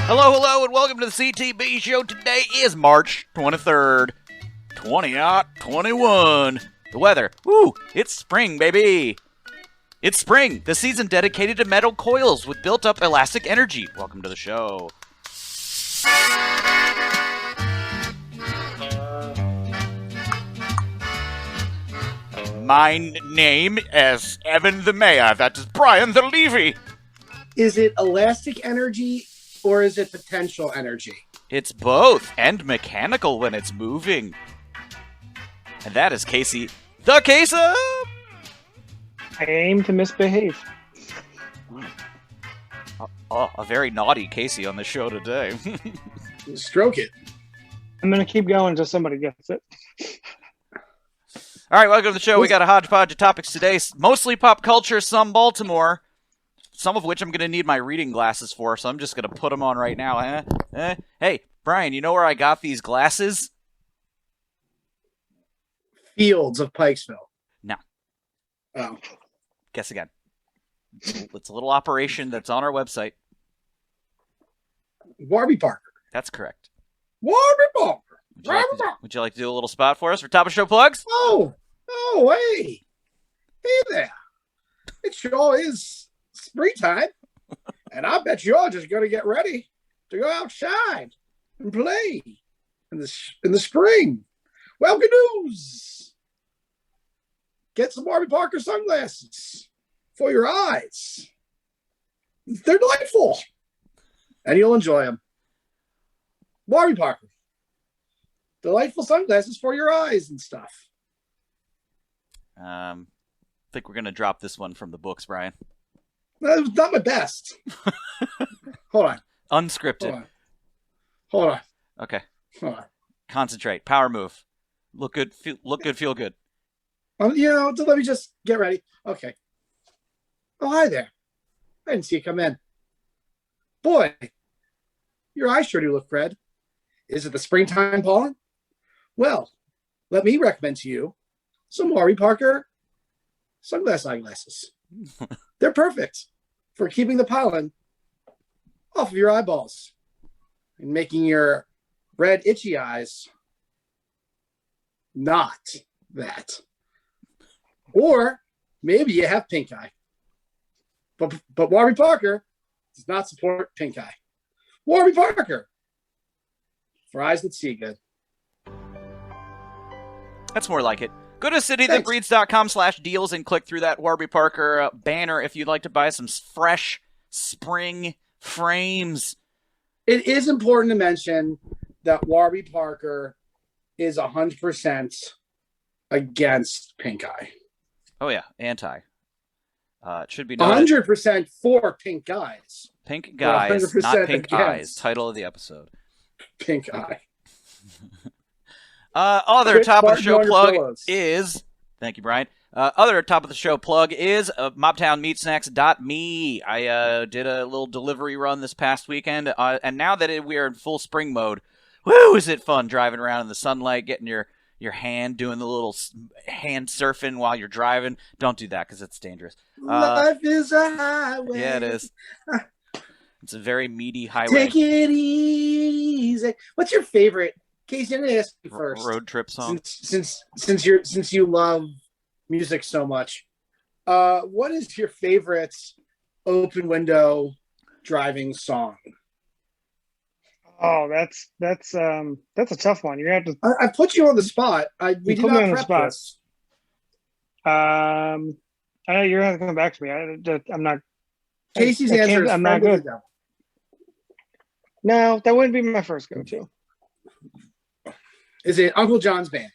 Hello, hello, and welcome to the CTB show. Today is March 23rd, 2021. The weather, woo, it's spring, baby. It's spring, the season dedicated to metal coils with built-up elastic energy. Welcome to the show. My name is Evan the Mayor. That is Brian the Levy. Is it elastic energy or is it potential energy? It's both, and mechanical when it's moving. And that is Casey the Case-Up. I aim to misbehave. A very naughty Casey on the show today. Stroke it. I'm going to keep going until somebody gets it. All right, welcome to the show. We got a hodgepodge of topics today, mostly pop culture, some Baltimore, some of which I'm going to need my reading glasses for, so I'm just going to put them on right now. Hey, Brian, you know where I got these glasses? Fields of Pikesville. No. Oh. Guess again. It's a little operation that's on our website. Warby Parker. That's correct. Warby Parker. Would you like to do a little spot for us for top of show plugs? Oh, hey. Hey there. It sure is springtime, and I bet you're just going to get ready to go outside and play in the spring. Well, good news. Get some Warby Parker sunglasses for your eyes. They're delightful, and you'll enjoy them. Warby Parker. Delightful sunglasses for your eyes and stuff. I think we're going to drop this one from the books, Brian. That was not my best. Hold on. Unscripted. Hold on. Okay. Hold on. Concentrate. Power move. Look good, feel good. Let me just get ready. Okay. Oh, hi there. I didn't see you come in. Boy, your eyes sure do look red. Is it the springtime pollen? Well, let me recommend to you some Warby Parker eyeglasses. They're perfect for keeping the pollen off of your eyeballs and making your red, itchy eyes not that. Or maybe you have pink eye. But Warby Parker does not support pink eye. Warby Parker for eyes that see good. That's more like it. Go to citythatbreeds.com/deals and click through that Warby Parker banner if you'd like to buy some fresh spring frames. It is important to mention that Warby Parker is 100% against pink eye. Oh, yeah. Anti. It should be 100% for pink eyes. Pink guys, not pink against. eyes. Title of the episode. Pink eye. Other top of the show plug pillows. is... Thank you, Brian. Other top of the show plug is mobtownmeatsnacks.me. I did a little delivery run this past weekend, and now that we are in full spring mode, woo, is it fun driving around in the sunlight, getting your hand, doing the little hand surfing while you're driving. Don't do that because it's dangerous. Life is a highway. Yeah, it is. It's a very meaty highway. Take it easy. What's your favorite? Casey, I'm going to ask you first. Road trip song. Since you love music so much, what is your favorite open window driving song? Oh, that's a tough one. You have to. I put you on the spot. We did not prep this. I know you're going to come back to me. I'm not. Casey's answer is I'm not good. Window. No, that wouldn't be my first go-to. Is it Uncle John's Band?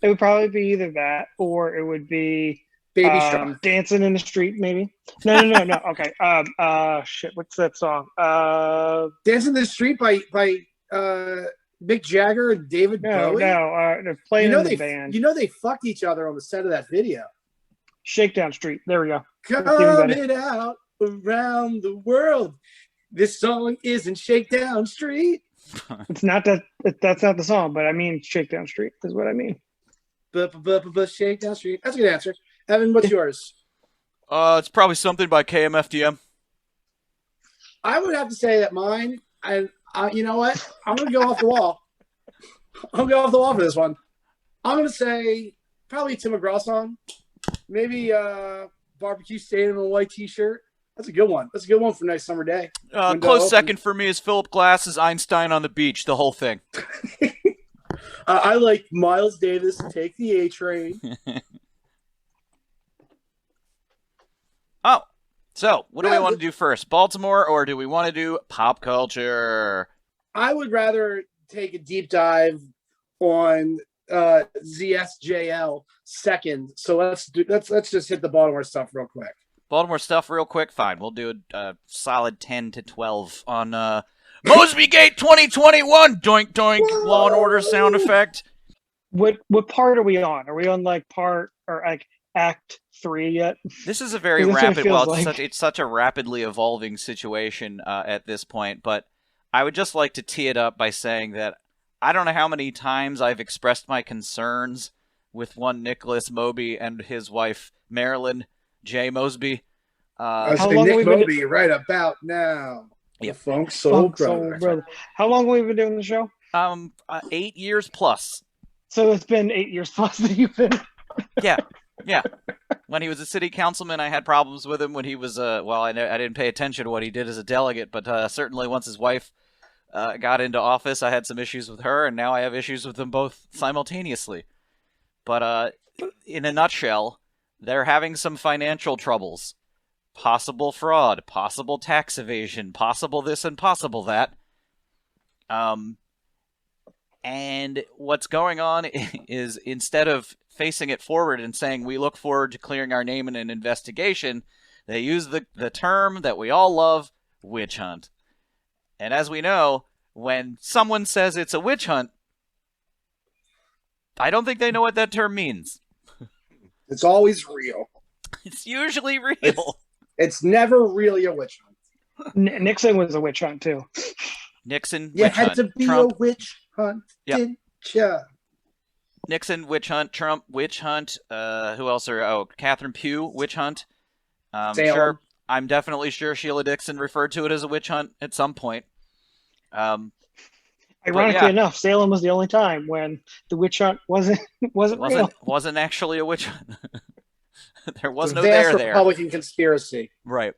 It would probably be either that or it would be Baby Shark. Dancing in the Street, maybe. No. Okay. Shit. What's that song? Dancing in the Street by Mick Jagger and David Bowie. No. They're playing in the band. You know they fucked each other on the set of that video. Shakedown Street. There we go. Coming out around the world. This song isn't Shakedown Street. It's not that. That's not the song, but I mean Shakedown Street is what I mean. Shakedown Street. That's a good answer. Evan, what's yours? It's probably something by KMFDM. I would have to say that mine And you know what? I'm going to go off the wall. I'm going to go off the wall for this one. I'm going to say probably Tim McGraw song. Maybe Barbecue Staying in a White T-shirt. That's a good one. That's a good one for a nice summer day. Close second for me is Philip Glass's Einstein on the Beach, the whole thing. I like Miles Davis, Take the A Train. Oh, so what do we want to do first? Baltimore, or do we want to do pop culture? I would rather take a deep dive on ZSJL second. So let's just hit the Baltimore stuff real quick. Baltimore stuff real quick. Fine, we'll do a solid 10 to 12 on MOSBYGATE 2021. Doink doink. Whoa. Law and Order sound effect. What part are we on? Are we on like part or like Act 3 yet? This is a very rapid. Well, it's such a rapidly evolving situation at this point. But I would just like to tee it up by saying that I don't know how many times I've expressed my concerns with one Nicholas Mosby and his wife Marilyn J. Mosby. I was saying Nick Mosby right about now. Yep. The Funk Soul Brother. How long have we been doing the show? 8 years plus. So it's been 8 years plus that you've been. Yeah. When he was a city councilman, I had problems with him. When he was I didn't pay attention to what he did as a delegate, but certainly once his wife got into office, I had some issues with her, and now I have issues with them both simultaneously. But in a nutshell, they're having some financial troubles. Possible fraud, possible tax evasion, possible this and possible that. And what's going on is instead of facing it forward and saying we look forward to clearing our name in an investigation, they use the term that we all love, witch hunt. And as we know, when someone says it's a witch hunt, I don't think they know what that term means. It's always real. It's usually real. It's never really a witch hunt. Nixon was a witch hunt too. Nixon, you witch had hunt. to be Trump, a witch hunt, Yep. didn't you? Nixon, witch hunt. Trump, witch hunt. Who else Catherine Pugh, witch hunt. Salem. I'm definitely sure Sheila Dixon referred to it as a witch hunt at some point. Ironically enough, Salem was the only time when the witch hunt wasn't real. Wasn't actually a witch hunt. There was no vast there. Republican conspiracy. Right.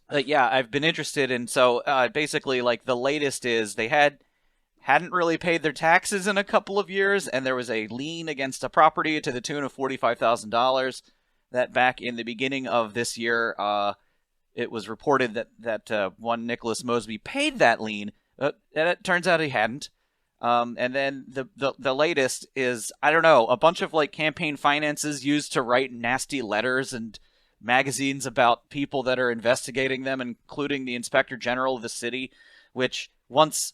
I've been interested in. So basically, like the latest is they hadn't really paid their taxes in a couple of years, and there was a lien against a property to the tune of $45,000. That back in the beginning of this year, it was reported that one Nicholas Mosby paid that lien, and it turns out he hadn't. And then the latest is, I don't know, a bunch of like campaign finances used to write nasty letters and magazines about people that are investigating them, including the Inspector General of the city, which once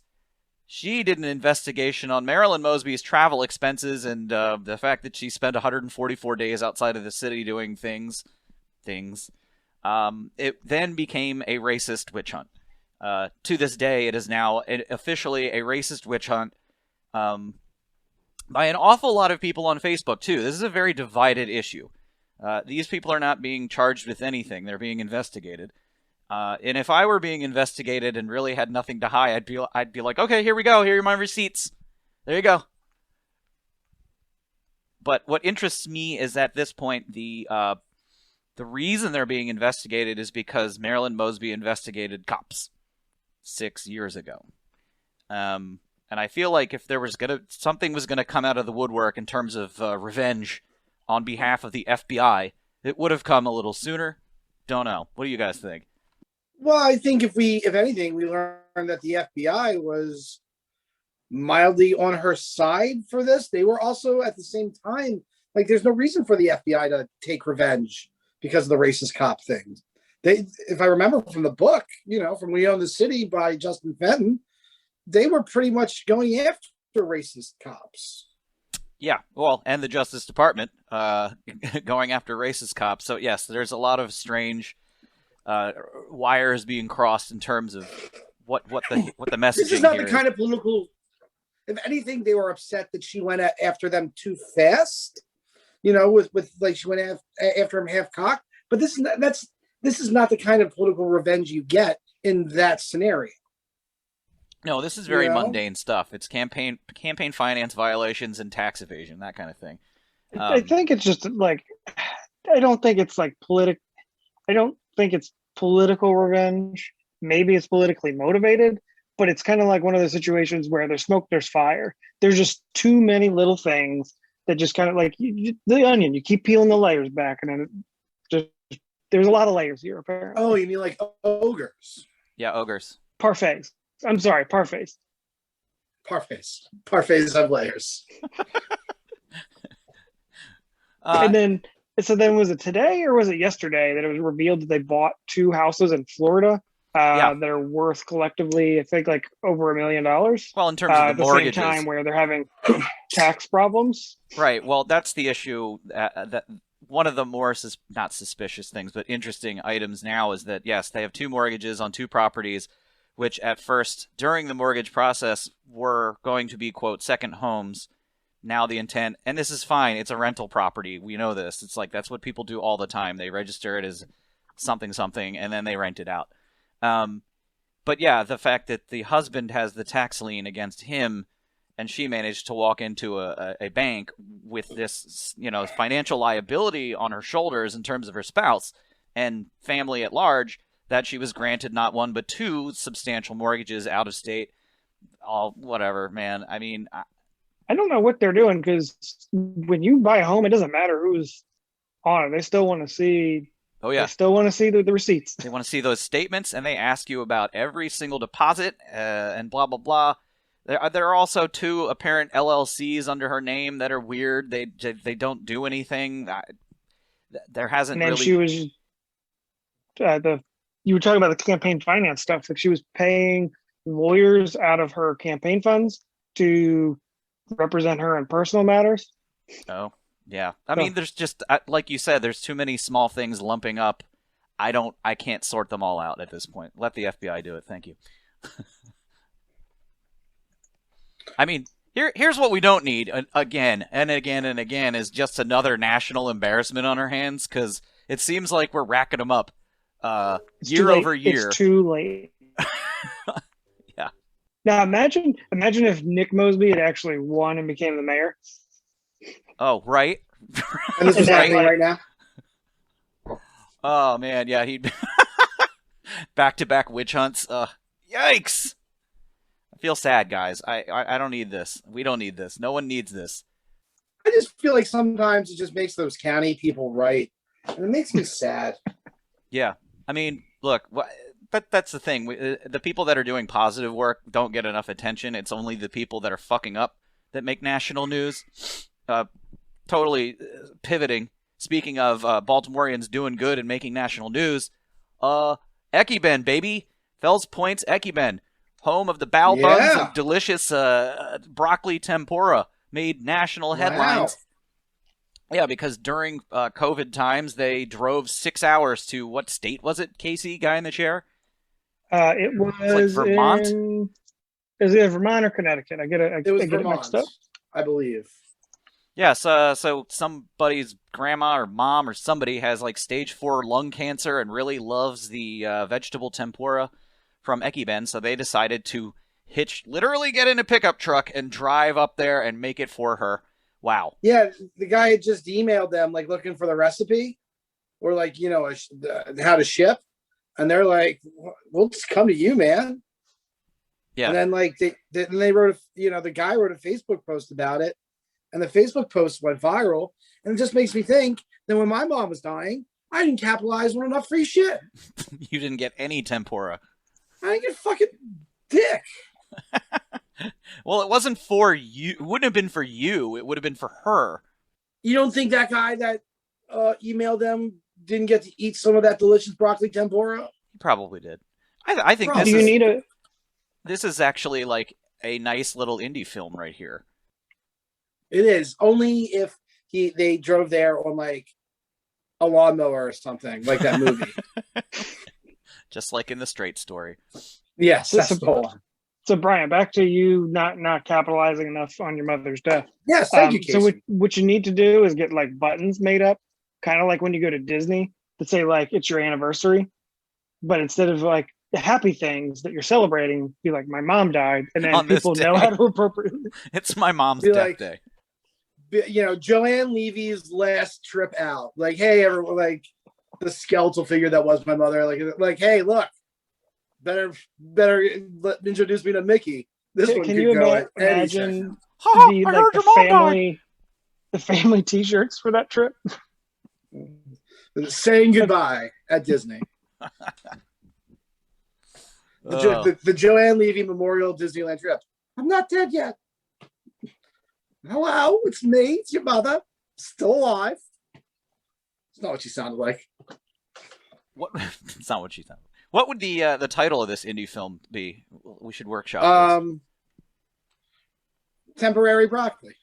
she did an investigation on Marilyn Mosby's travel expenses and the fact that she spent 144 days outside of the city doing things. It then became a racist witch hunt. To this day, it is now officially a racist witch hunt by an awful lot of people on Facebook, too. This is a very divided issue. These people are not being charged with anything. They're being investigated. And if I were being investigated and really had nothing to hide, I'd be like, okay, here we go. Here are my receipts. There you go. But what interests me is at this point, the reason they're being investigated is because Marilyn Mosby investigated cops 6 years ago. And I feel like if there was something was gonna come out of the woodwork in terms of revenge on behalf of the FBI, it would have come a little sooner. Don't know. What do you guys think? Well, I think if anything, we learned that the FBI was mildly on her side for this. They were also at the same time, like, there's no reason for the FBI to take revenge because of the racist cop thing. They, if I remember from the book, from We Own the City by Justin Fenton, they were pretty much going after racist cops. Yeah, well, and the Justice Department going after racist cops. So yes, there's a lot of strange wires being crossed in terms of what the messaging. This is not here the kind of political. If anything, they were upset that she went after them too fast. With like she went after him half cocked. But this is not the kind of political revenge you get in that scenario. No, this is very You know? mundane stuff. It's campaign finance violations and tax evasion, that kind of thing. I think it's just like, I don't think it's like I don't think it's political revenge. Maybe it's politically motivated, but it's kind of like one of those situations where there's smoke, there's fire. There's just too many little things that just kind of like the onion. You keep peeling the layers back, and then just there's a lot of layers here. Apparently. Oh, you mean like ogres? Yeah, ogres. Parfaits. I'm sorry, parfaits. Parfaits have layers. And then, so then was it today or was it yesterday that it was revealed that they bought 2 houses in Florida that are worth collectively, I think, like over $1 million? Well, in terms of at the mortgages, same time where they're having tax problems. right? Well, that's the issue. That one of the more not suspicious things, but interesting items now is that yes, they have 2 mortgages on 2 properties, which at first during the mortgage process were going to be quote second homes. Now the intent, and this is fine, it's a rental property. We know this. It's like that's what people do all the time. They register it as something, and then they rent it out. But yeah, the fact that the husband has the tax lien against him, and she managed to walk into a bank with this, financial liability on her shoulders in terms of her spouse and family at large, that she was granted not 1 but 2 substantial mortgages out of state. All whatever, man. I mean, I don't know what they're doing, because when you buy a home, it doesn't matter who's on it. They still want to see. oh yeah, They still want to see the receipts. they want to see those statements, and they ask you about every single deposit and blah blah blah. There are also 2 apparent LLCs under her name that are weird. They don't do anything. There hasn't And then really. she was you were talking about the campaign finance stuff. Like she was paying lawyers out of her campaign funds to represent her in personal matters. Oh, yeah. I mean, there's just like you said, there's too many small things lumping up. I can't sort them all out at this point. Let the FBI do it. Thank you. I mean, here's what we don't need again and again and again is just another national embarrassment on our hands, because it seems like we're racking them up year over year. It's too late. Yeah. Now imagine if Nick Mosby had actually won and became the mayor. Oh, right. And this is happening right now. Oh man, yeah, he'd back-to-back witch hunts. Yikes! I feel sad, guys. I don't need this. We don't need this. No one needs this. I just feel like sometimes it just makes those county people right, and it makes me sad. Yeah, I mean, look, but that's the thing. The people that are doing positive work don't get enough attention. It's only the people that are fucking up that make national news. Totally pivoting. Speaking of Baltimoreans doing good and making national news, Ekeben, baby. Fells Point's Ekeben, home of the bao buns and delicious broccoli tempura, made national headlines. Wow. Yeah, because during COVID times, they drove 6 hours to, what state was it, Casey, guy in the chair? It was like Vermont? Is it Vermont or Connecticut? I get it mixed up. I believe. Yeah, so somebody's grandma or mom or somebody has like stage 4 lung cancer and really loves the vegetable tempura from Ekeben, so they decided to literally get in a pickup truck and drive up there and make it for her. Wow. Yeah, the guy had just emailed them like looking for the recipe or like, how to ship. And they're like, we'll just come to you, man. Yeah. And then like they wrote, the guy wrote a Facebook post about it. And the Facebook post went viral. And it just makes me think that when my mom was dying, I didn't capitalize on enough free shit. You didn't get any tempura. I didn't get fucking dick. Well, it wasn't for you. It wouldn't have been for you. It would have been for her. You don't think that guy that emailed them didn't get to eat some of that delicious broccoli tempura? He probably did. I think this is actually like a nice little indie film right here. It is. Only if they drove there on like a lawnmower or something, like that movie. Just like in the Straight Story. Yes, that's the one. So Brian, back to you not capitalizing enough on your mother's death. Yes, thank you, Casey. So what you need to do is get like buttons made up, kind of like when you go to Disney, that say like it's your anniversary, but instead of like the happy things that you're celebrating, be like, my mom died, and then On this people know day. how to appropriately. It's my mom's Be death like- day. Joanne Levy's last trip out. Like, hey, everyone, like the skeletal figure that was my mother. Like, hey, look, better introduce me to Mickey. This one Can could you go at any second. imagine I heard your mom died. the family T-shirts for that trip? Saying goodbye at Disney. The Joanne Levy Memorial Disneyland trip. I'm not dead yet. Hello, it's me. It's your mother. Still alive. It's not what she sounded like. What? It's not what she sounded. What would the title of this indie film be? We should workshop this. Temporary broccoli.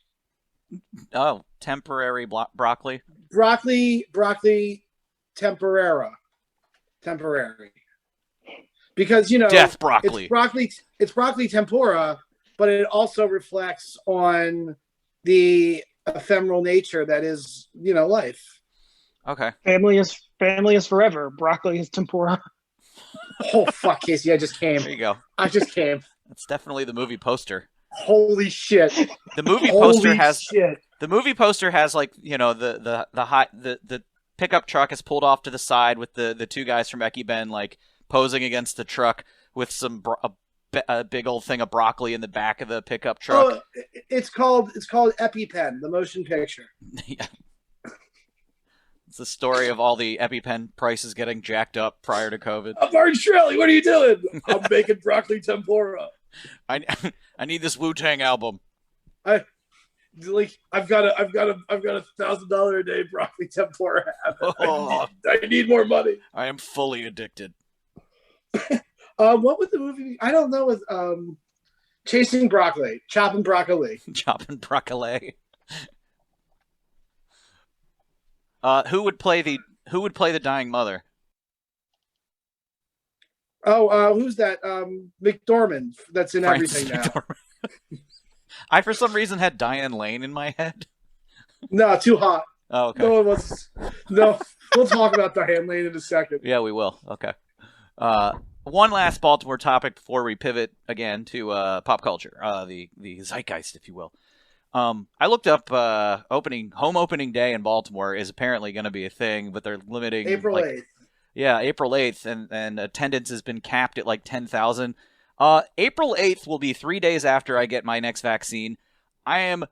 Oh, temporary broccoli. Broccoli temporera. Temporary. Because Death broccoli. It's broccoli tempura, but it also reflects on the ephemeral nature that is, life. Okay. Family is forever. Broccoli is tempura. Oh fuck, Casey! I just came. There you go. I just came. That's definitely the movie poster. Holy shit! The movie poster has like the pickup truck is pulled off to the side with the two guys from Ecky Ben like posing against the truck with some a big old thing of broccoli in the back of the pickup truck. Oh, it's called EpiPen, the motion picture. Yeah. It's the story of all the EpiPen prices getting jacked up prior to COVID. Martin Shkreli, what are you doing? I'm making broccoli tempura. I need this Wu-Tang album. I've got a $1,000 a day broccoli tempura habit. I need more money. I am fully addicted. What would the movie be? I don't know. With Chasing Broccoli, Chopping Broccoli. Chopping broccoli. Who would play the dying mother? Oh, who's that? McDormand. That's in Francis everything now. I for some reason had Diane Lane in my head. No, too hot. Oh, okay. No one wants. No, we'll talk about Diane Lane in a second. Yeah, we will. Okay. One last Baltimore topic before we pivot again to pop culture, the zeitgeist, if you will. I looked up home opening day in Baltimore is apparently going to be a thing, but they're limiting April 8th. Yeah, April 8th, and attendance has been capped at like 10,000. April 8th will be 3 days after I get my next vaccine. I am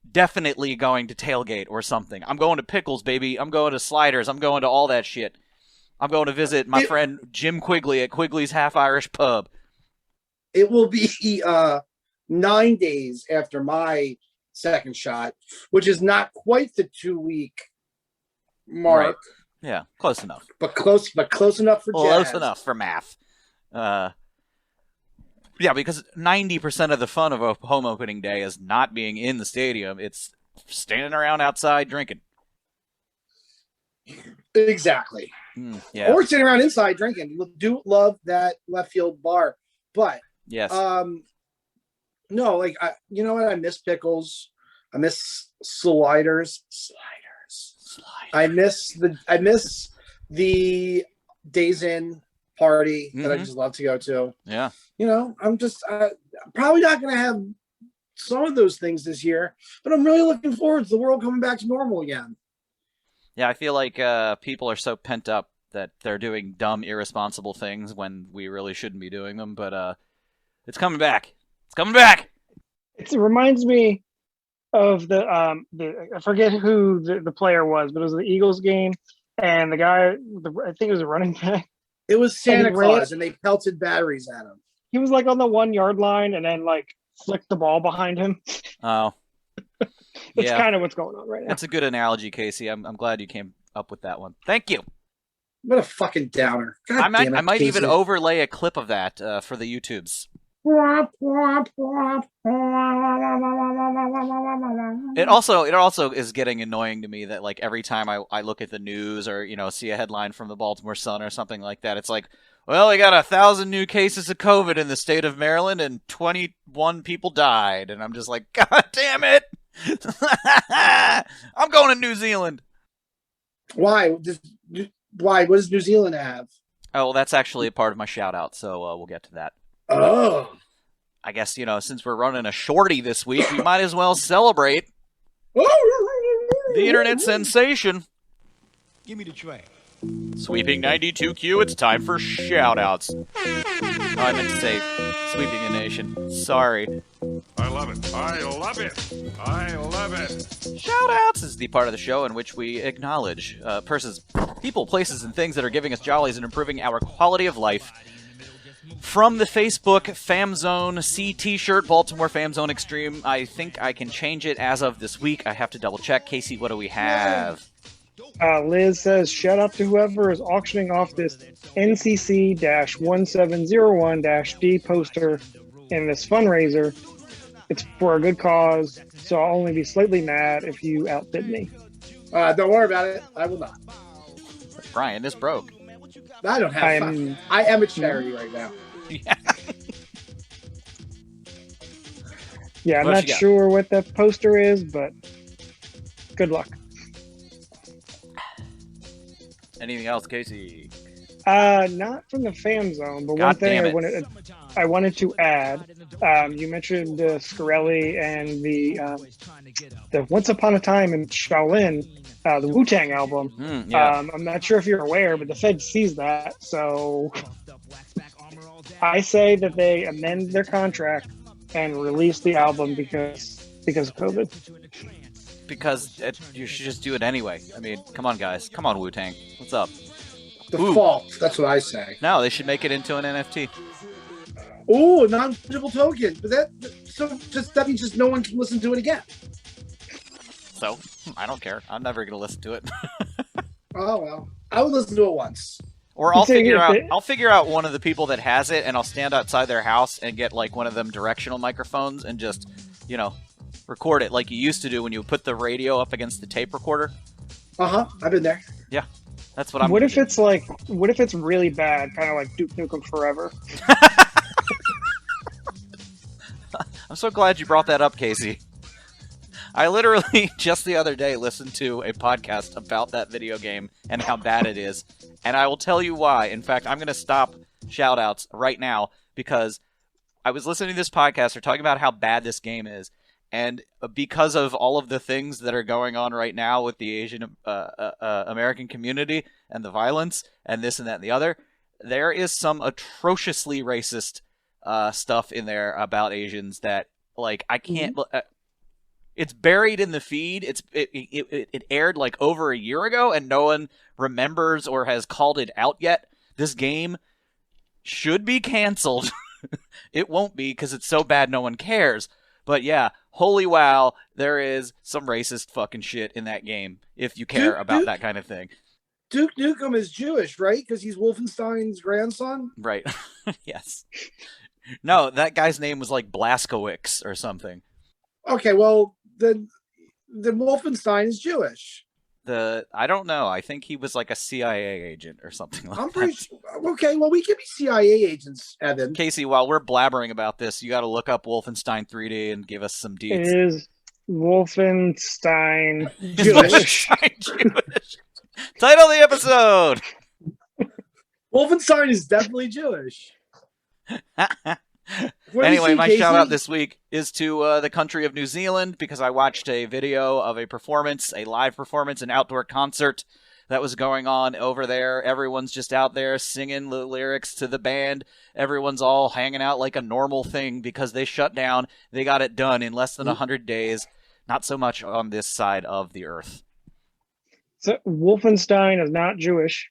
definitely going to tailgate or something. I'm going to Pickles, baby. I'm going to Sliders. I'm going to all that shit. I'm going to visit my friend Jim Quigley at Quigley's Half Irish Pub. It will be 9 days after my second shot, which is not quite the 2-week mark. Right. Yeah, close enough. But close enough for jazz. Close enough for math. Yeah, because 90% of the fun of a home opening day is not being in the stadium. It's standing around outside drinking. Exactly. Yeah. Or sitting around inside drinking. We do love that left field bar. But yes. No, like you know what? I miss Pickles. I miss Sliders. I miss the Days Inn party that I just love to go to. Yeah. I'm just probably not going to have some of those things this year, but I'm really looking forward to the world coming back to normal again. Yeah, I feel like people are so pent up that they're doing dumb, irresponsible things when we really shouldn't be doing them, but it's coming back. It's coming back! It reminds me of the I forget who the player was, but it was the Eagles game, and the guy, I think it was a running back. It was Santa Claus, and they pelted batteries at him. He was like on the 1 yard line, and then like flicked the ball behind him. Oh, That's kind of what's going on right now. That's a good analogy, Casey. I'm glad you came up with that one. Thank you. What a fucking downer! God I might damn it, even Casey. overlay a clip of that for the YouTubes. It also is getting annoying to me that like every time I look at the news or see a headline from the Baltimore Sun or something like that, it's like, well, we got 1,000 new cases of COVID in the state of Maryland and 21 people died, and I'm just like, God damn it! I'm going to New Zealand. Why? Why? What does New Zealand have? Oh, well, that's actually a part of my shout out, so we'll get to that. Oh. I guess, since we're running a shorty this week, we might as well celebrate the internet sensation. Give me the tray. Sweeping 92Q, it's time for shout-outs. Oh, I meant to say sweeping the nation. Sorry. I love it. I love it. I love it. Shout-outs is the part of the show in which we acknowledge people, places, and things that are giving us jollies and improving our quality of life. From the Facebook FamZone C t-shirt, Baltimore FamZone Extreme. I think I can change it as of this week. I have to double check. Casey, what do we have? Liz says, shout out to whoever is auctioning off this NCC-1701-D poster in this fundraiser. It's for a good cause, so I'll only be slightly mad if you outbid me. Don't worry about it. I will not. Brian is broke. I don't have fun. I am a charity right now. Yeah. Yeah, I'm What not you got? sure what that poster is, but good luck. Anything else, Casey? Not from the fan zone, but God one thing damn it. I wanted to add. You mentioned Scarelli and the Once Upon a Time in Shaolin, the Wu-Tang album. Yeah. I'm not sure if you're aware, but the Fed sees that, so I say that they amend their contract and release the album because of COVID. Because you should just do it anyway. I mean, come on, guys. Come on, Wu-Tang. What's up? Default. That's what I say. No, they should make it into an NFT. Ooh, a non-fungible token. But that means just no one can listen to it again. So, I don't care. I'm never going to listen to it. Oh well, I would listen to it once. Or I'll figure out one of the people that has it, and I'll stand outside their house and get like one of them directional microphones and just, record it like you used to do when you put the radio up against the tape recorder. I've been there. Yeah, that's what I'm. What if it's really bad, kind of like Duke Nukem Forever? I'm so glad you brought that up, Casey. I literally just the other day listened to a podcast about that video game and how bad it is, and I will tell you why. In fact, I'm going to stop shout-outs right now because I was listening to this podcast. They're talking about how bad this game is, and because of all of the things that are going on right now with the Asian American community and the violence and this and that and the other, there is some atrociously racist stuff in there about Asians that, like, I can't... It's buried in the feed. It aired like over a year ago, and no one remembers or has called it out yet. This game should be canceled. It won't be because it's so bad no one cares. But yeah, holy wow, there is some racist fucking shit in that game if you care about that kind of thing. Duke Nukem is Jewish, right? Because he's Wolfenstein's grandson? Right. Yes. No, that guy's name was like Blaskowicz or something. Okay, well, then Wolfenstein is Jewish. I don't know. I think he was like a CIA agent or something like that. I'm pretty sure. Okay, well, we could be CIA agents, Evan. Casey, while we're blabbering about this, you got to look up Wolfenstein 3D and give us some deets. It is Wolfenstein Jewish. Jewish. Title of the episode. Wolfenstein is definitely Jewish. Anyway, my shout out this week is to the country of New Zealand because I watched a video of a live performance, an outdoor concert that was going on over there. Everyone's just out there singing the lyrics to the band. Everyone's all hanging out like a normal thing because they shut down. They got it done in less than 100 days. Not so much on this side of the earth. So Wolfenstein is not Jewish,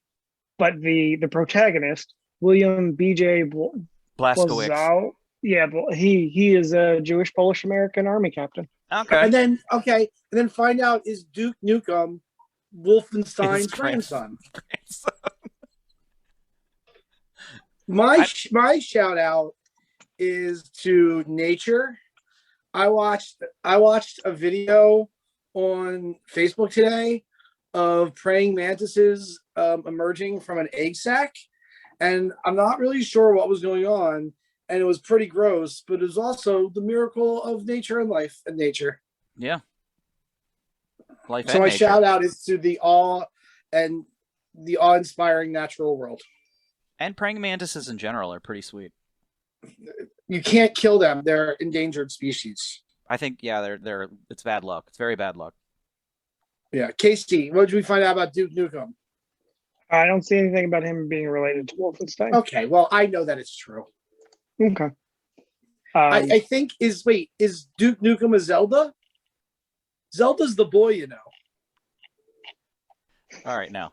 but the protagonist, William B.J. Blaskowicz. Yeah, but he is a Jewish Polish American Army captain. Okay. And then find out is Duke Nukem Wolfenstein's grandson. My shout out is to nature. I watched a video on Facebook today of praying mantises emerging from an egg sac, and I'm not really sure what was going on, and it was pretty gross, but it was also the miracle of nature and life and nature. Yeah. Life so my nature. shout out is to the awe-inspiring natural world. And praying mantises in general are pretty sweet. You can't kill them; they're endangered species. I think, yeah, they're it's bad luck. It's very bad luck. Yeah, Casey, what did we find out about Duke Nukem? I don't see anything about him being related to Wolfenstein. Okay, well, I know that it's true. Okay. I think is Duke Nukem a Zelda? Zelda's the boy, you know. All right, now.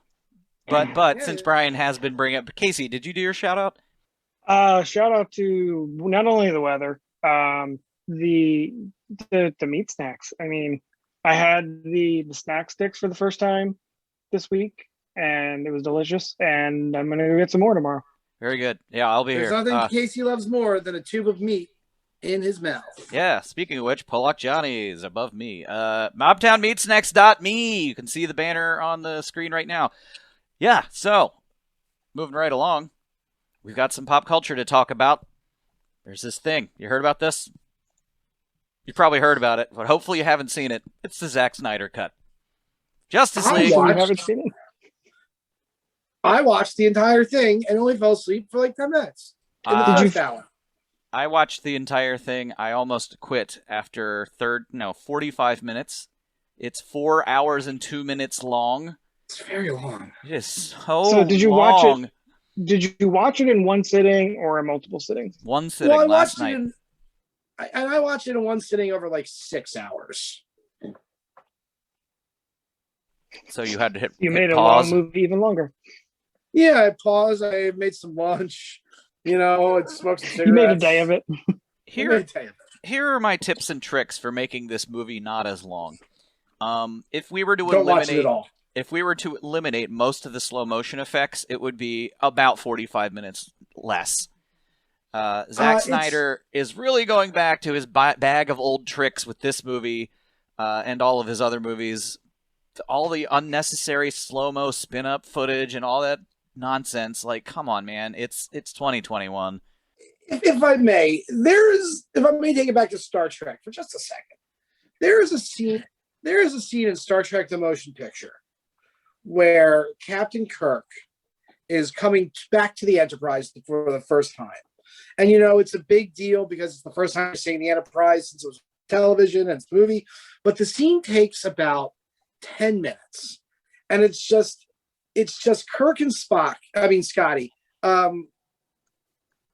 But since Brian has been bringing up Casey, did you do your shout out? Shout out to not only the weather, the meat snacks. I mean, I had the snack sticks for the first time this week, and it was delicious. And I'm gonna go get some more tomorrow. Very good. Yeah, I'll be There's here. nothing Casey loves more than a tube of meat in his mouth. Yeah, speaking of which, Pollock Johnny's above me. MobtownMeatsnacks.me. You can see the banner on the screen right now. Yeah, so, moving right along, we've got some pop culture to talk about. There's this thing. You heard about this? You probably heard about it, but hopefully you haven't seen it. It's the Zack Snyder Cut. Justice League. You haven't seen it? I watched the entire thing and only fell asleep for like 10 minutes in the first hour. I watched the entire thing. I almost quit after 45 minutes. It's 4 hours and 2 minutes long. It's very long. It is so did you long. watch it? Did you watch it in one sitting or in multiple sittings? One sitting last night. I watched it in one sitting over like 6 hours. So you had to hit made pause. A long movie even longer. Yeah, I paused. I made some lunch. And smoked some cigarettes. You made a day of it. Here are my tips and tricks for making this movie not as long. If we were to watch it at all. If we were to eliminate most of the slow motion effects, it would be about 45 minutes less. Zack Snyder is really going back to his bag of old tricks with this movie and all of his other movies. All the unnecessary slow-mo spin-up footage and all that nonsense. Like, come on, man. It's 2021. If I may, if I may take it back to Star Trek for just a second. There is a scene in Star Trek The Motion Picture where Captain Kirk is coming back to the Enterprise for the first time. And, it's a big deal because it's the first time you're seeing the Enterprise since it was television and it's a movie. But the scene takes about 10 minutes. And it's just Kirk and Scotty,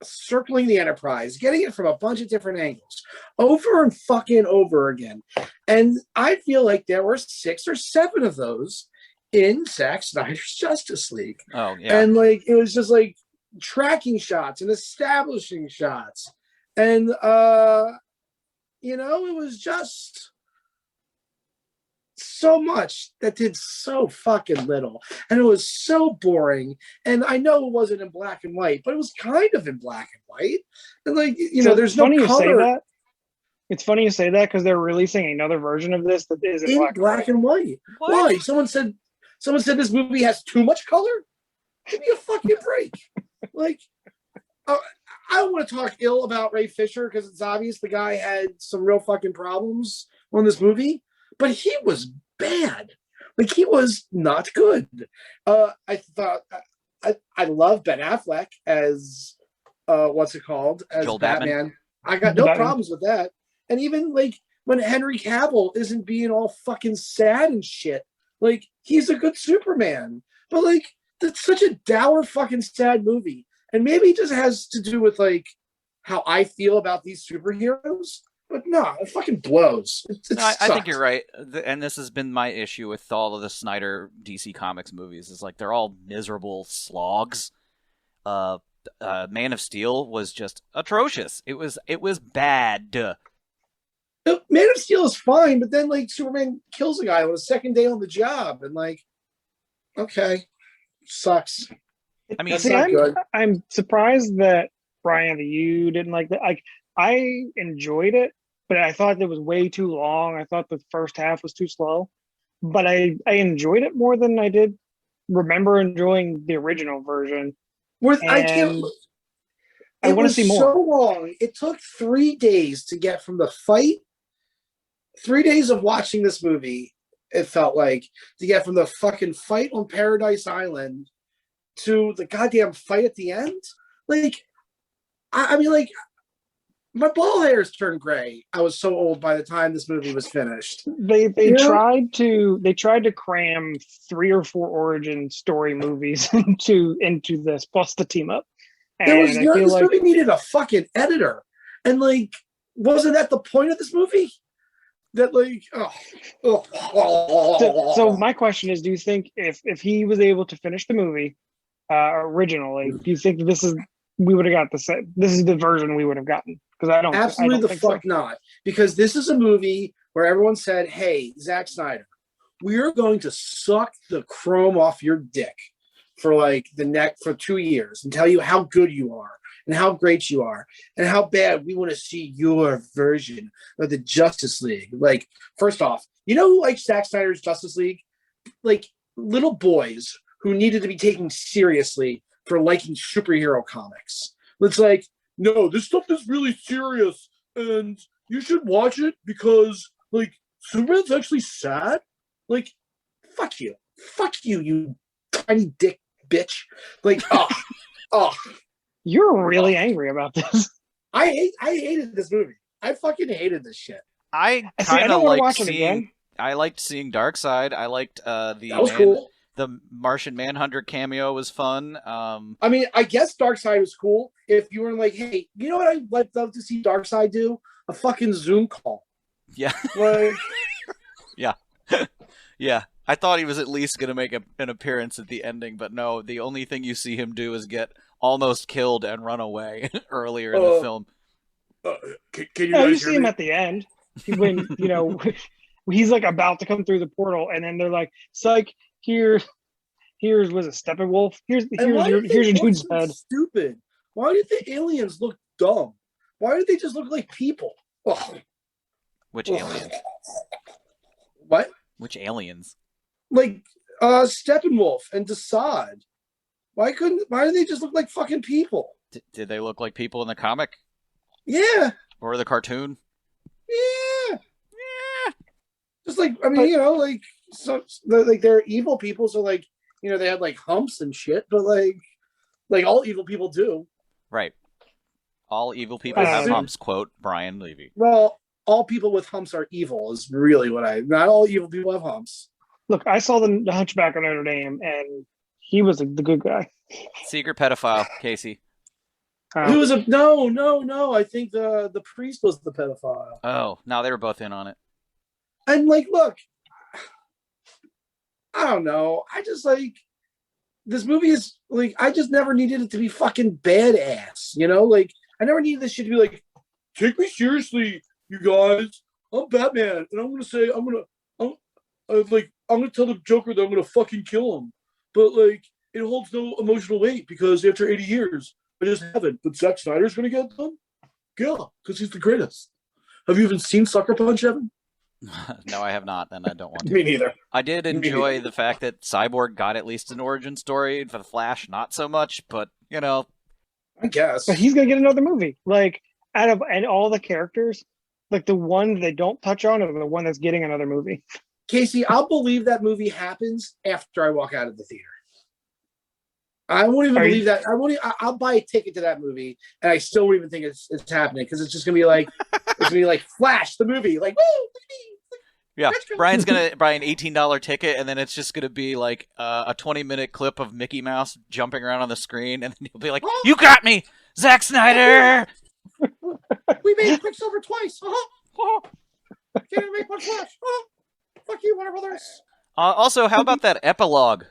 circling the Enterprise, getting it from a bunch of different angles, over and fucking over again. And I feel like there were 6 or 7 of those in Zack Snyder's Justice League. Oh, yeah. And it was just tracking shots and establishing shots. And, it was just so much that did so fucking little. And it was so boring. And I know it wasn't in black and white, but it was kind of in black and white. And there's no color. It's funny you say that because they're releasing another version of this that is in black and white. What? Why? Someone said this movie has too much color? Give me a fucking break. I don't want to talk ill about Ray Fisher because it's obvious the guy had some real fucking problems on this movie, but he was bad. He was not good. I thought I love Ben Affleck as as Joel Batman. I got no problems with that. And even when Henry Cavill isn't being all fucking sad and shit, he's a good Superman. But that's such a dour fucking sad movie. And maybe it just has to do with how I feel about these superheroes. But no, it fucking blows. I think you're right. And this has been my issue with all of the Snyder DC Comics movies. Is they're all miserable slogs. Man of Steel was just atrocious. It was bad. Man of Steel is fine, but then Superman kills a guy on his second day on the job, and okay, sucks. I mean, I'm surprised that Brian, you didn't like that. I enjoyed it, but I thought it was way too long. I thought the first half was too slow, but I enjoyed it more than I did remember enjoying the original version. I want to see more. So long. It took 3 days to get from the fight. 3 days of watching this movie, it felt like, to get from the fucking fight on Paradise Island to the goddamn fight at the end. Like, I mean, like, my ball hairs turned gray. I was so old by the time this movie was finished. They tried to cram 3 or 4 origin story movies into this, plus the team up. And this movie needed a fucking editor. And like, wasn't that the point of this movie? That like, So my question is, do you think if he was able to finish the movie originally, do you think we would have got this is the version we would have gotten? Because I don't absolutely not. Because this is a movie where everyone said, "Hey, Zack Snyder, we are going to suck the chrome off your dick for like for 2 years and tell you how good you are and how great you are and how bad we want to see your version of the Justice League." Like, first off, you know who likes Zack Snyder's Justice League? Like, little boys who needed to be taken seriously for liking superhero comics. It's like, no, this stuff is really serious and you should watch it because, like, Superman's actually sad. Like, fuck you, you tiny dick bitch. Like, you're really angry about this. I hated this movie. I fucking hated this shit. I kind of liked seeing. I liked seeing Darkseid. I liked that was cool. The Martian Manhunter cameo was fun. I mean, I guess Darkseid was cool. If you were like, hey, you know what I'd love to see Darkseid do? A fucking Zoom call. Yeah. Like, yeah. Yeah. I thought he was at least going to make an appearance at the ending, but no, the only thing you see him do is get almost killed and run away earlier in the film. Can you see him at the end when, he's like about to come through the portal and then they're like, psych, here's was it Steppenwolf? Here's your dude's head. Stupid. Why did the aliens look dumb? Why did they just look like people? Ugh. Which aliens? What? Which aliens? Like Steppenwolf and Desaad. Why did they just look like fucking people? Did they look like people in the comic? Yeah. Or the cartoon? Yeah. Just like, I mean, like, so like they're evil people, so like, they had like humps and shit, but like all evil people do. Right. All evil people have humps, quote Brian Levy. Well, all people with humps are evil is really not all evil people have humps. Look, I saw the Hunchback of Notre Dame and he was the good guy. Secret pedophile, Casey. He was no. I think the priest was the pedophile. Oh, no, they were both in on it. And like, look, I don't know. I just like this movie is like I just never needed it to be fucking badass. Like I never needed this shit to be like, take me seriously, you guys. I'm Batman, and I'm gonna tell the Joker that I'm gonna fucking kill him. But like, it holds no emotional weight because after 80 years, I just haven't. But Zack Snyder's gonna get done? Yeah, because he's the greatest. Have you even seen Sucker Punch, Evan? No, I have not, and I don't want to. Me neither. I did enjoy the fact that Cyborg got at least an origin story. For the Flash, not so much, but, I guess. But he's going to get another movie. Like, and all the characters, like the one they don't touch on are the one that's getting another movie. Casey, I'll believe that movie happens after I walk out of the theater. I won't even believe that. I'll buy a ticket to that movie, and I still won't even think it's happening because it's just gonna be like Flash the movie, like woo, look at me. Yeah, Brian's gonna buy an $18 ticket, and then it's just gonna be like a 20-minute clip of Mickey Mouse jumping around on the screen, and then he'll be like, "You got me, Zack Snyder." We made Quicksilver twice. Can't make one Flash. Fuck you, Warner Brothers. Also, how about that epilogue?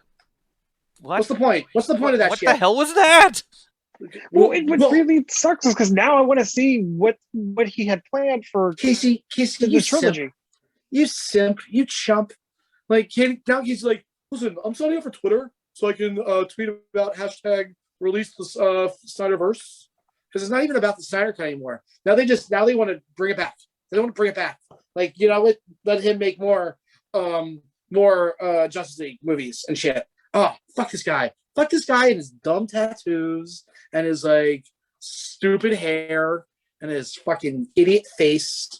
What's the point? What's the point of that what shit? What the hell was that? Well, what really sucks is because now I want to see what he had planned for Casey, the trilogy. Simp. You simp, you chump. Like, now he's like, listen, I'm signing up for Twitter so I can tweet about hashtag release the Snyderverse. Because it's not even about the Snyder Cut anymore. Now they want to bring it back. They don't want to bring it back. Like, let him make more Justice League movies and shit. Oh, fuck this guy. Fuck this guy and his dumb tattoos and his like stupid hair and his fucking idiot face.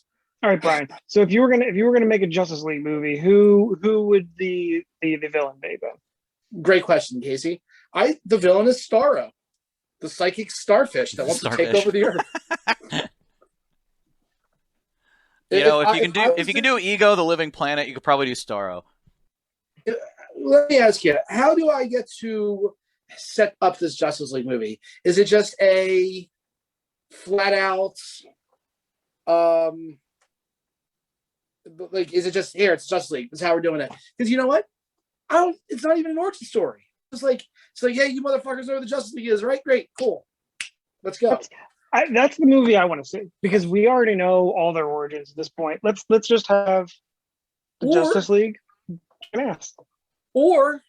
All right, Brian. So if you were gonna make a Justice League movie, who would the villain be then? Great question, Casey. The villain is Starro, the psychic starfish that wants to take over the Earth. If you can do Ego, the Living Planet, you could probably do Starro. Let me ask you, how do I get to set up this Justice League movie? Is it just a flat out, is it just here? It's Justice League. That's how we're doing it. Because you know what? It's not even an origin story. It's like, hey, you motherfuckers know who the Justice League is, right? Great, cool. Let's go. That's the movie I want to see because we already know all their origins at this point. Let's just have the Justice League. Yes. Or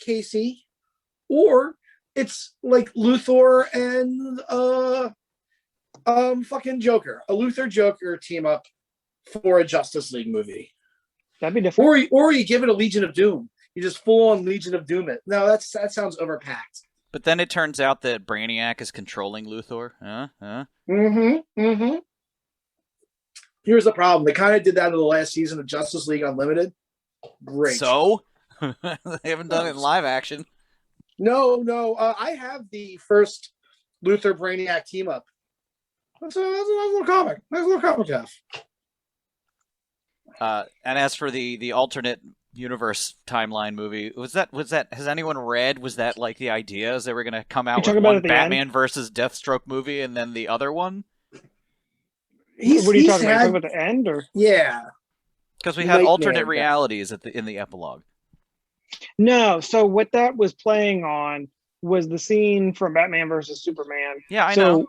Casey, or it's like Luthor and fucking Joker, a Luthor Joker team up for a Justice League movie. That'd be different. Or you give it a Legion of Doom. You just full on Legion of Doom it. No, that sounds overpacked. But then it turns out that Brainiac is controlling Luthor. Here's the problem. They kind of did that in the last season of Justice League Unlimited. Great. So? They haven't done it in live action. No. I have the first Luthor Brainiac team up. That's a nice little comic. Nice little comic to have. And as for the alternate universe timeline movie, was that has anyone read, was that like the idea is they were going to come out with one Batman versus Deathstroke movie and then the other one? What are you talking about? Talking about the end, or? Yeah. Because we had alternate realities in the epilogue. No, so what that was playing on was the scene from Batman versus Superman. Yeah, I know.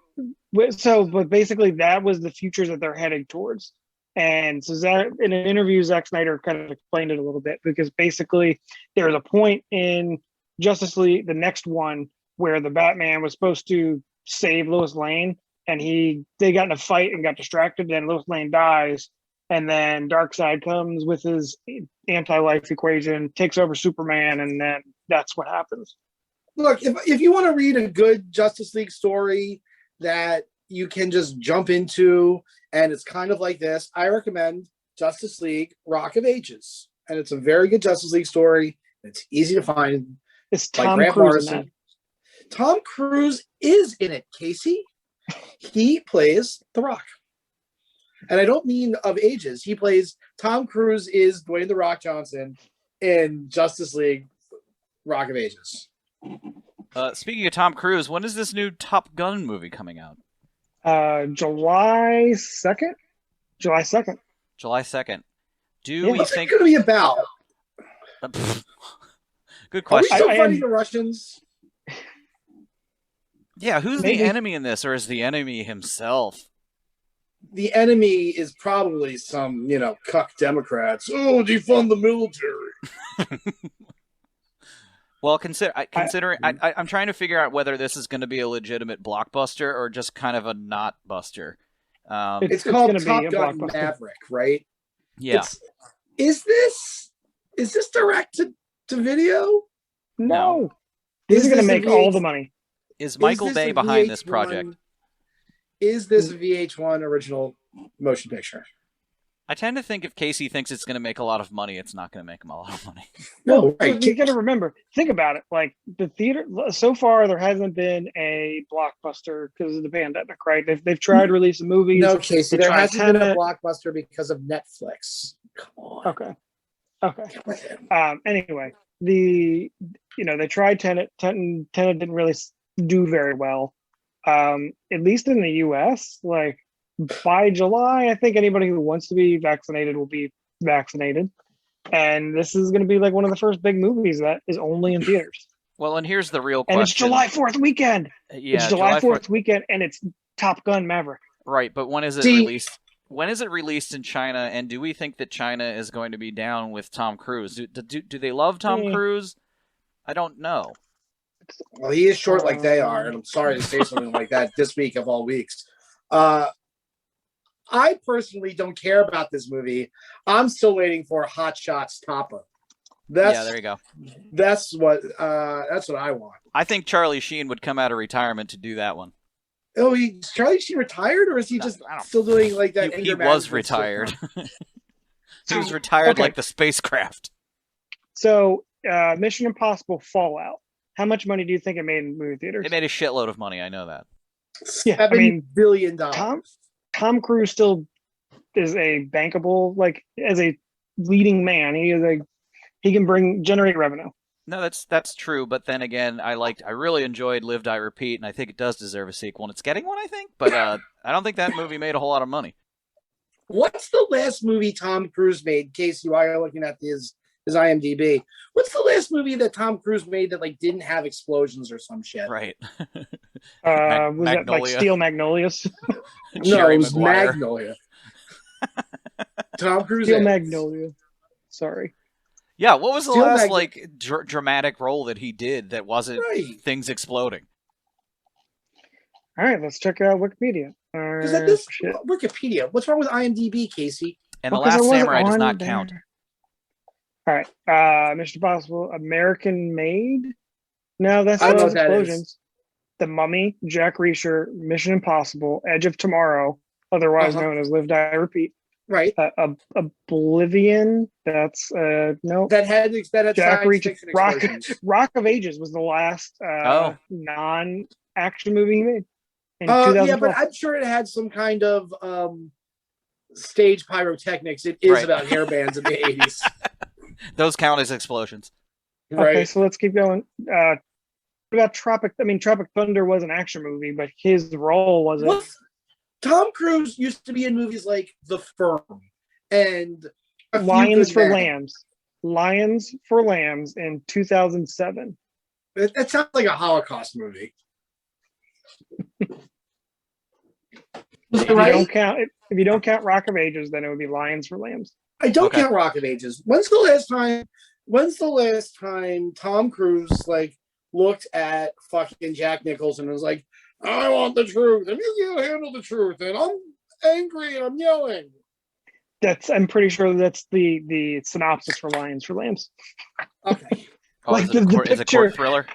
But basically that was the future that they're heading towards. And so in an interview, Zack Snyder kind of explained it a little bit because basically there's a point in Justice League, the next one, where the Batman was supposed to save Lois Lane, and they got in a fight and got distracted, and Lois Lane dies, and then Darkseid comes with his anti-life equation, takes over Superman, and then that's what happens. Look, if you want to read a good Justice League story that you can just jump into, and it's kind of like this, I recommend Justice League Rock of Ages. And it's a very good Justice League story. It's easy to find. It's Tom Cruise in that. Tom Cruise is in it, Casey. He plays The Rock. And I don't mean of ages. Tom Cruise is Dwayne The Rock Johnson in Justice League Rock of Ages. Speaking of Tom Cruise, when is this new Top Gun movie coming out? July 2nd. July 2nd. What's it going to be about? Good question. Are we still fighting the Russians? Yeah, who's the enemy in this, or is the enemy himself? The enemy is probably some, cuck Democrats. Oh, defund the military. Well, I'm trying to figure out whether this is going to be a legitimate blockbuster or just kind of a not buster. It's called Top Gun Maverick, right? Yeah. Is this direct to video? No. This is going to make all the money. Is Michael Bay behind this project? Is this a VH1 original motion picture? I tend to think if Casey thinks it's going to make a lot of money, it's not going to make him a lot of money. No, right. You got to remember, think about it. Like the theater, so far there hasn't been a blockbuster because of the pandemic, right? They've tried releasing movies. No, Casey, there hasn't been a blockbuster because of Netflix. Come on. Okay. Anyway, they tried Tenet. Tenet didn't really do very well. At least in the U.S., like. By July, I think anybody who wants to be vaccinated will be vaccinated. And this is going to be like one of the first big movies that is only in theaters. Well, and here's the real question. And it's July 4th weekend. Yeah, it's July 4th weekend, and it's Top Gun Maverick. Right, but when is it released? When is it released in China, and do we think that China is going to be down with Tom Cruise? Do they love Tom Cruise? I don't know. Well, he is short like they are, and I'm sorry to say something like that this week of all weeks. I personally don't care about this movie. I'm still waiting for Hot Shots Topper. Yeah, there you go. That's what I want. I think Charlie Sheen would come out of retirement to do that one. Oh, is Charlie Sheen retired, or is he just still doing like that? He was retired. He was retired like the spacecraft. So, Mission Impossible Fallout How much money do you think it made in movie theaters? It made a shitload of money. I know that. Yeah, I $7 mean, billion. Tom Cruise still is a bankable, like, as a leading man. He can generate revenue. No, that's true. But then again, I really enjoyed Live, Die, Repeat, and I think it does deserve a sequel, and it's getting one, I think. But I don't think that movie made a whole lot of money. What's the last movie Tom Cruise made? Casey, while you're looking at his IMDb, what's the last movie that Tom Cruise made that like didn't have explosions or some shit? Right. Was Magnolia. that like Steel Magnolias? No, Jerry it was Maguire. Magnolia. Tom Cruise. Steel Magnolia. Sorry. Yeah, what was the Steel last Mag- dramatic role that he did that wasn't things exploding? All right, let's check out Wikipedia. Because at this Wikipedia, what's wrong with IMDb, Casey? And The Last Samurai does not count. All right, Mission Impossible, American Made. No, that's I don't know those what that explosions. is. The Mummy, Jack Reacher, Mission Impossible, Edge of Tomorrow, otherwise known as Live, Die, Repeat. Right. Oblivion. That's no. That had Jack Reacher. explosions. Rock of Ages was the last non-action movie he made. In Yeah, 2012. but I'm sure it had some kind of stage pyrotechnics. It is Right. about hair bands in the 80s. Those count as explosions. Right. Okay, so let's keep going. What about Tropic? I mean, Tropic Thunder was an action movie, but his role wasn't. Tom Cruise used to be in movies like The Firm and Lions for Lambs. Lions for Lambs in 2007. That sounds like a Holocaust movie. If you don't count Rock of Ages, then it would be Lions for Lambs. I don't count Rock of Ages. When's the last time Tom Cruise like looked at fucking Jack Nicholson and was like, I want the truth, and you can't handle the truth, and I'm angry and I'm yelling. I'm pretty sure that's the synopsis for Lions for Lambs. Okay. Like is it a court thriller?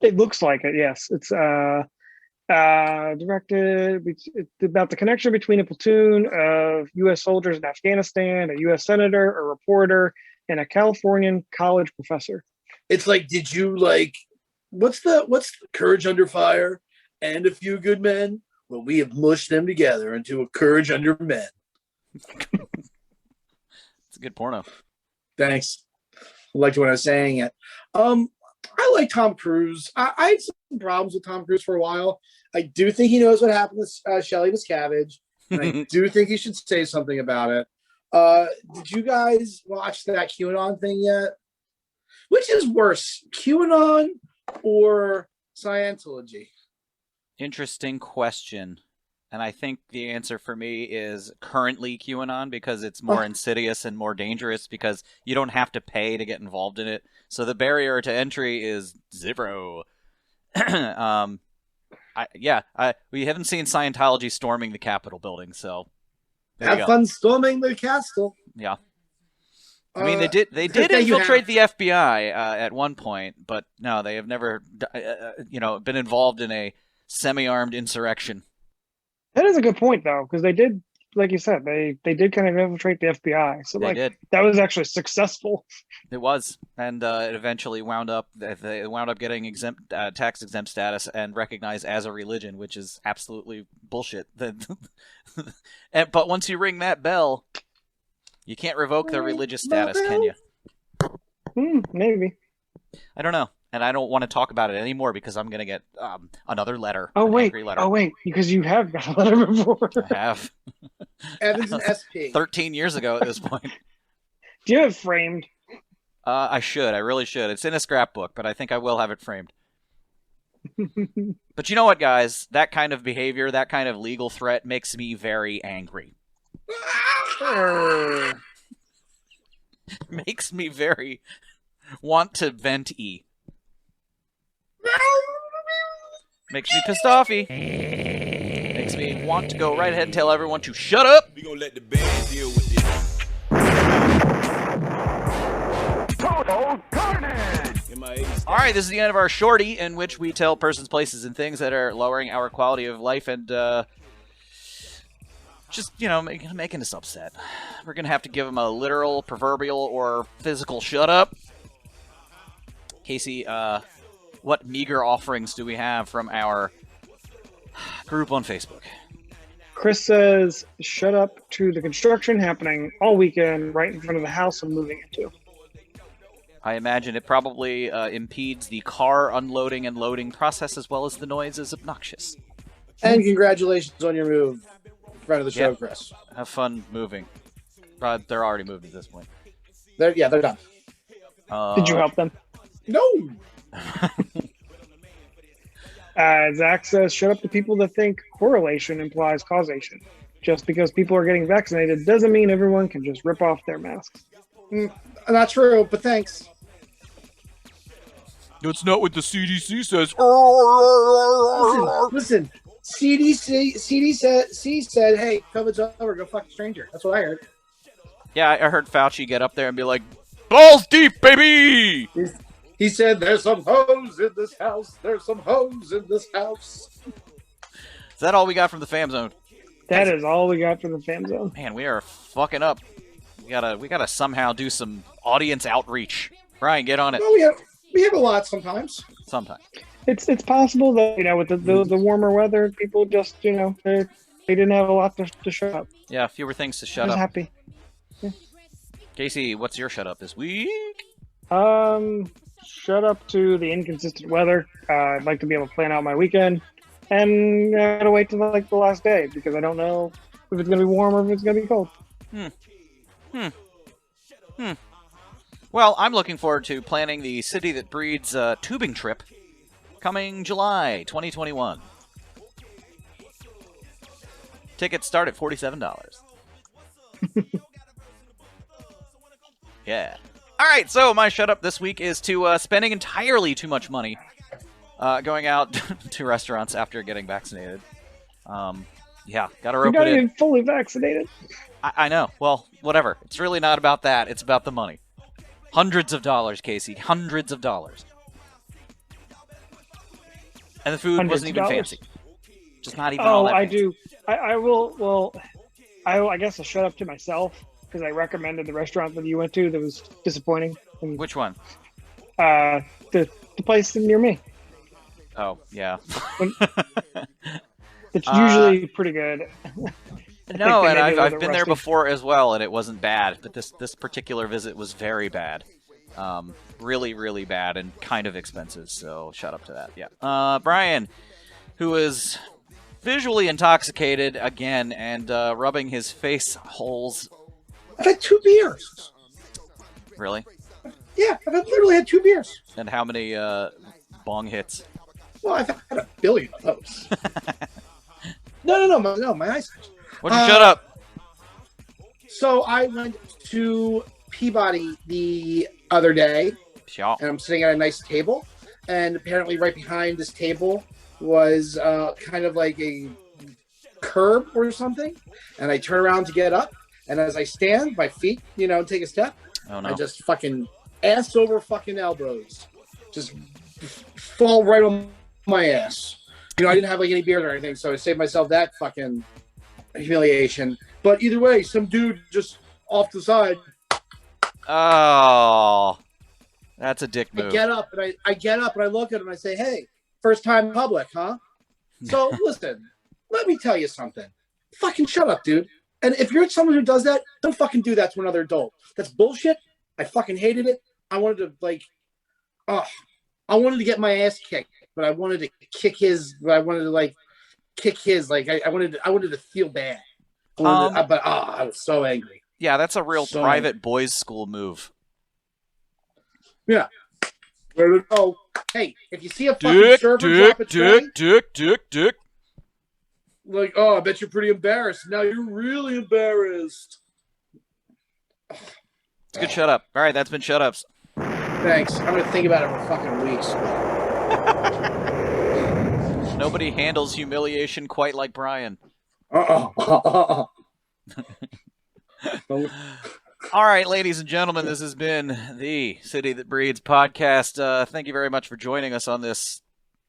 It looks like it, yes. It's directed. It's about the connection between a platoon of U.S. soldiers in Afghanistan, a U.S. senator, a reporter, and a Californian college professor. It's like, did you like what's the Courage Under Fire and A Few Good Men? Well, we have mushed them together into a Courage Under Men. It's a good porno. Thanks. I liked when I was saying it. I like Tom Cruise. I had some problems with Tom Cruise for a while. I do think he knows what happened with Shelley Miscavige, and I do think he should say something about it. Did you guys watch that QAnon thing yet? Which is worse, QAnon or Scientology? Interesting question. And I think the answer for me is currently QAnon because it's more insidious and more dangerous because you don't have to pay to get involved in it. So the barrier to entry is zero. We haven't seen Scientology storming the Capitol building, so have fun storming the castle. Yeah. I mean, they did infiltrate the FBI at one point, but no, they have never, been involved in a semi-armed insurrection. That is a good point, though, because they did, like you said, they did kind of infiltrate the FBI. So that was actually successful. It was, and it eventually wound up getting tax exempt status and recognized as a religion, which is absolutely bullshit. But once you ring that bell, you can't revoke their religious status, can you? Maybe. I don't know. And I don't want to talk about it anymore because I'm going to get another letter. Angry letter. Because you have got a letter before. I have. Evans and SP. 13 years ago at this point. Do you have it framed? I should. I really should. It's in a scrapbook, but I think I will have it framed. But you know what, guys? That kind of behavior, that kind of legal threat makes me very angry. Makes me very want to vent-y. Makes me pissed offy. Makes me want to go right ahead and tell everyone to shut up. We gonna let the band deal with this. Total carnage! All right, this is the end of our shorty in which we tell persons, places, and things that are lowering our quality of life and just, making us upset. We're going to have to give them a literal, proverbial, or physical shut up. Casey, what meager offerings do we have from our group on Facebook? Chris says, shut up to the construction happening all weekend right in front of the house I'm moving into. I imagine it probably impedes the car unloading and loading process as well as the noise is obnoxious. And congratulations on your move. Friend of the show, Chris. Have fun moving. They're already moved at this point. They're done. Did you help them? No. Zach says, shut up to people that think correlation implies causation. Just because people are getting vaccinated doesn't mean everyone can just rip off their masks. Not true, but thanks. That's not what the CDC says. Listen. CDC said, hey, COVID's over, go fuck a stranger. That's what I heard. Yeah, I heard Fauci get up there and be like, balls deep, baby! He said, there's some hoes in this house. There's some hoes in this house. Is that all we got from the fam zone? That is all we got from the fam zone. Man, we are fucking up. We gotta somehow do some audience outreach. Brian, get on it. Well, we have a lot sometimes. Sometimes. It's possible that, with the warmer weather, people just, they didn't have a lot to shut up. Yeah, fewer things to shut I was up. happy. Casey, what's your shut up this week? Shut up to the inconsistent weather. I'd like to be able to plan out my weekend, and I gotta wait till the last day because I don't know if it's gonna be warm or if it's gonna be cold. Well, I'm looking forward to planning the City That Breeds tubing trip coming July 2021. Tickets start at $47. Yeah. All right, so my shut up this week is to spending entirely too much money going out to restaurants after getting vaccinated. Yeah, gotta rope You're it not in. even fully vaccinated. I know. Well, whatever. It's really not about that. It's about the money. Hundreds of dollars, Casey. Hundreds of dollars. And the food Hundreds wasn't of even dollars? fancy. Just not even all that I fancy. do. I will. Well, I guess I'll shut up to myself because I recommended the restaurant that you went to that was disappointing. And, Which one? the place near me. Oh, yeah. It's usually pretty good. No, and maybe a I've little been there rusty. before as well, and it wasn't bad. But this particular visit was very bad. Really, really bad and kind of expensive, so shut up to that. Yeah. Brian, who is visually intoxicated again and rubbing his face holes. I've had 2 beers. Really? Yeah, I've literally had 2 beers. And how many bong hits? Well, I've had a billion of those. No, my eyesight. Why don't you shut up? So I went to Peabody the other day, Yeah. and I'm sitting at a nice table, and apparently right behind this table was kind of like a curb or something, and I turn around to get up, and as I stand, my feet, take a step, Oh, no. I just fucking ass over fucking elbows, just fall right on my ass. I didn't have any beers or anything, so I saved myself that fucking humiliation. But either way, some dude just off the side. Oh, that's a dick I move. get up and I look at him and I say, "Hey, first time in public, huh?" So listen, let me tell you something. Fucking shut up, dude. And if you're someone who does that, don't fucking do that to another adult. That's bullshit. I fucking hated it. I wanted to get my ass kicked, but I wanted to kick his. But I wanted to kick his. I wanted to feel bad. I was so angry. Yeah, that's a real So- private boys' school move. Yeah. Where to go? Hey, if you see a fucking server drop a tray, dick. oh, I bet you're pretty embarrassed. Now you're really embarrassed. It's a good shut up. All right, that's been shut ups. Thanks. I'm gonna think about it for fucking weeks. Nobody handles humiliation quite like Brian. Uh-oh. All right, ladies and gentlemen, this has been the City That Breeds podcast. Thank you very much for joining us on this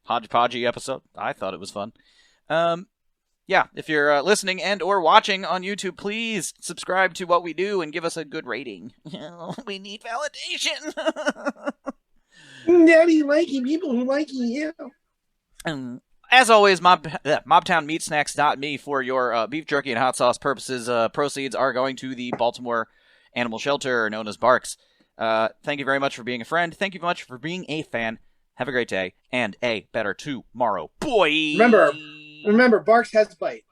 Hodgepodgy episode. I thought it was fun. Yeah, if you're listening and or watching on YouTube, please subscribe to what we do and give us a good rating. We need validation. Natty lanky people who like you. And as always, MobtownMeatSnacks.me for your beef jerky and hot sauce purposes. Proceeds are going to the Baltimore Animal Shelter, known as Barks. Thank you very much for being a friend. Thank you very much for being a fan. Have a great day and a better tomorrow. Boy! Remember, Barks has bite.